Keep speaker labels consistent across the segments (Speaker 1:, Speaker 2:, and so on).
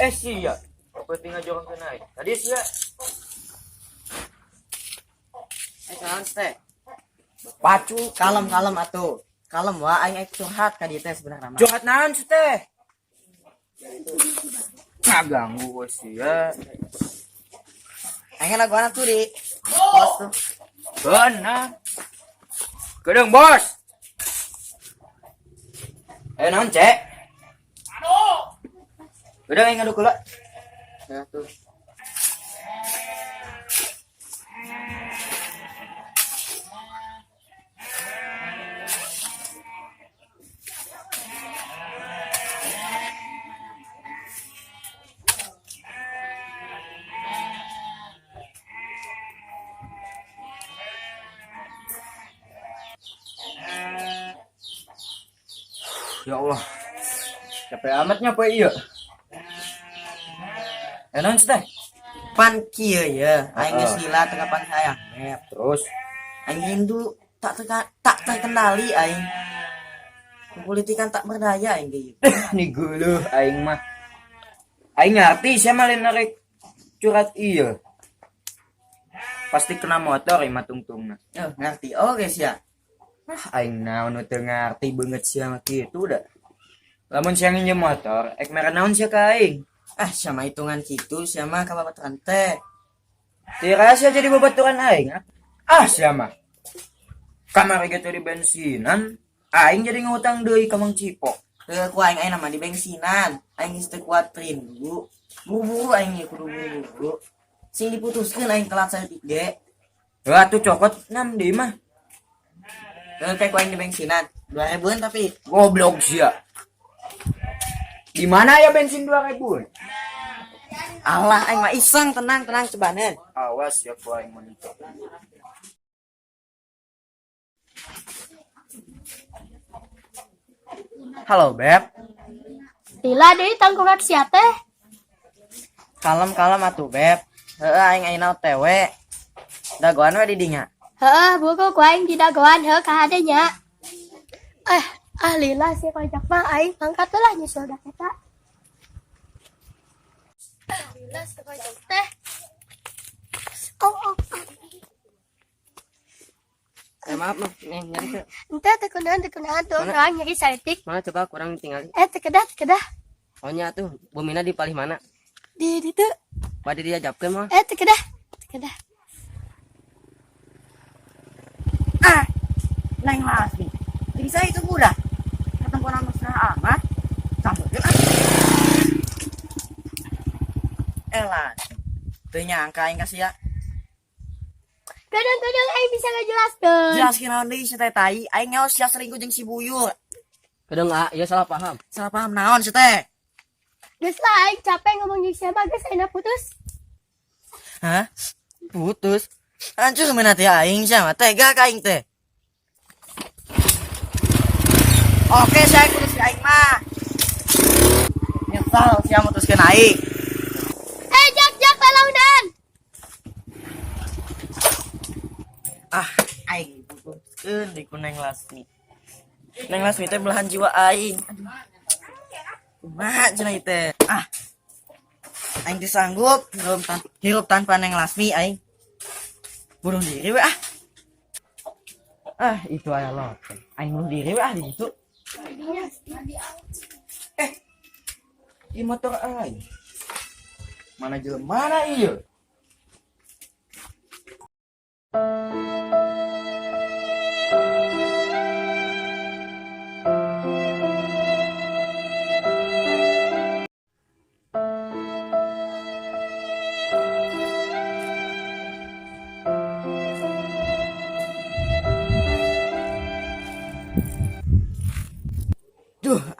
Speaker 1: Sia. Apa tinggal jorong ke naik. Tadi sia.
Speaker 2: Naon teh?
Speaker 1: Pacu.
Speaker 2: Kalem atuh. Kalem wah aing curhat ka dieu teh sebenarnya mah.
Speaker 1: Curhat naon sih teh? Ngaganggu we sia.
Speaker 2: Aing lagu anak tuh di pos tuh.
Speaker 1: Benar. Kedeng bos. Naon cek? Aduh. Kedeng aing ngaduk heula.
Speaker 2: Ya tuh.
Speaker 1: Ya Allah. Capek amatnya apa iya? Naon sih teh?
Speaker 2: Pan kieu ya, aing geus lila teu kapan sayang.
Speaker 1: Terus
Speaker 2: Aing Hindu tak terkendali aing. Politikan tak berdaya aing ge.
Speaker 1: nih geuleuh aing mah. Aing ngerti sia mah lain narek curhat iya. Pasti kena motor mah tungtungna.
Speaker 2: Ngerti oge sia.
Speaker 1: Aing naon teu ngarti beungeut sia mah kitu da. Lamun sia nginjem motor, ek mere naon sia ka aing?
Speaker 2: Sama hitungan kitu sia mah ka babaturan teh.
Speaker 1: Tira sia jadi babaturan aing. Sia mah. Kamari gitu di bensinan, aing jadi ngutang deui ka Mang Cipok.
Speaker 2: Teu ku aing aya mah di bensinan. Aing geus teu kuat rindu. Buru-buru aing ge kudu buru-buru. Sing diputuskeun aing telat saeutik ge.
Speaker 1: Lah tuh cokot nam di mah.
Speaker 2: Kayak ku aing di bensinan. 2000-an tapi
Speaker 1: Goblok sia. Di mana ya bensin 2000?
Speaker 2: Allah aing mah iseng tenang cebaneun.
Speaker 1: Awas ya ku aing monitor. Halo Beb.
Speaker 3: Lila deui tangkurak sia teh.
Speaker 2: Kalem atuh Beb. Heueuh aing ayeuna OTW. Dagoan we di dinya.
Speaker 3: Heeh, buku ku aing di dagoan heuh ka hadenya. Lila sih kojak mah aing angkat lah nyusul da eta. Lila sih kojak teh. Oh.
Speaker 2: Maaf nyari teh.
Speaker 3: Ente teu kunaon tuh orang nyari saeutik.
Speaker 2: Mana coba kurang tinggal.
Speaker 3: Teu kedah.
Speaker 2: Ohnya tuh bumina di palih mana?
Speaker 3: Di ditu.
Speaker 2: Bade dia japkeun mah.
Speaker 3: Teu kedah.
Speaker 2: Neng Lasmi. Bisa itu budak. Ketempuan mesra amat. Sampeun Elah. Teu nyangka aing ka sia.
Speaker 3: Kadang-kadang aing bisa ngajelaskeun.
Speaker 2: Jelaskeun naon deui si teh tai. Aing nyaos sia selingkuh jeung si Buyur.
Speaker 4: Kadang ya salah paham.
Speaker 2: Salah paham naon si teh?
Speaker 3: Geus lah aing capek ngomong jeung sia bagus ayeuna putus.
Speaker 2: Hah? Putus? Hancur meunat ya aing sia mah tega ka aing teh. Oke, saya putus si aing mah. Nyesal sia mutuskeun aing.
Speaker 3: Jak lalaudan.
Speaker 2: Aing putuskeun di ku Neng Lasmi. Neng Lasmi teh belahan jiwa aing. Kumaha cenah ieu teh? Aing teu sanggup hirup tanpa Neng Lasmi aing. Bunuh diri we itu aya lot. Aing bunuh diri we di ditu.
Speaker 1: Di motor aing. Mana jelema ieu?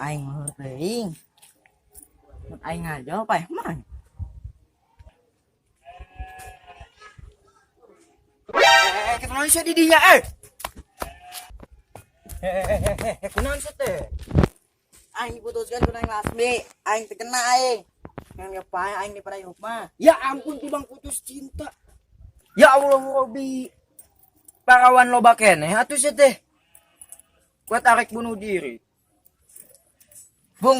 Speaker 2: Aing mah teuing. Aing ngajol paeh mah.
Speaker 1: Kunaon sia di dinya kunaon sia teh?
Speaker 2: Aing diputuskeun ku Neng Lasmi. Aing teu kena aing. Yang ngepae aing di parayeup mah.
Speaker 1: Ya ampun tibang putus cinta. Ya Allah Robi. Parawan loba keneh atuh sia teh. Kuat arek bunuh diri.
Speaker 2: Bung.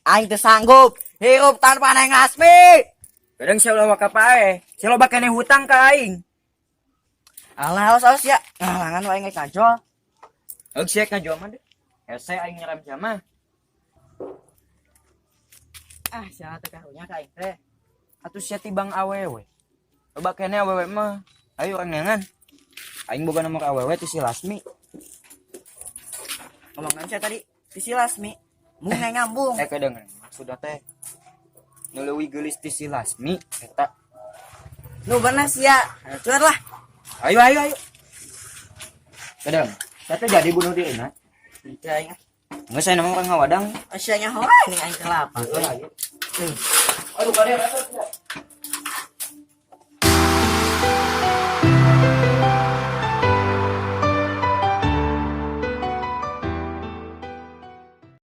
Speaker 2: Aing teu sanggup. Hirup tanpa neng Lasmi.
Speaker 1: Kadang siya loba ka pa eh. Siya loba ka na hutang ka aing.
Speaker 2: Alah, awas ya. Ngalangan wae ngai kajol.
Speaker 1: Og siya ka joma deh. Ese aing nyeram sama.
Speaker 2: Ah, siapa teh karunya ka aing teh.
Speaker 1: Atuh siya tibang awewe. Loba kene awewe mah. Ayo orang nengan. Aing boga nomor awewe ti si Lasmi.
Speaker 2: Ngomongan saya tadi ti si Lasmi. Mun ngai ngambung.
Speaker 1: Kadang maksudna teh nu leuwih geulis ti si Lasmi eta.
Speaker 2: Nu bener sia. Cuar lah.
Speaker 1: Ayo. Kadang saya teh jadi bunuh diri na.
Speaker 2: Ya ingat.
Speaker 1: Nggak saya nama orang ngawadang.
Speaker 2: Asyanya hoa ini aing kelapa.
Speaker 1: Aduh kadang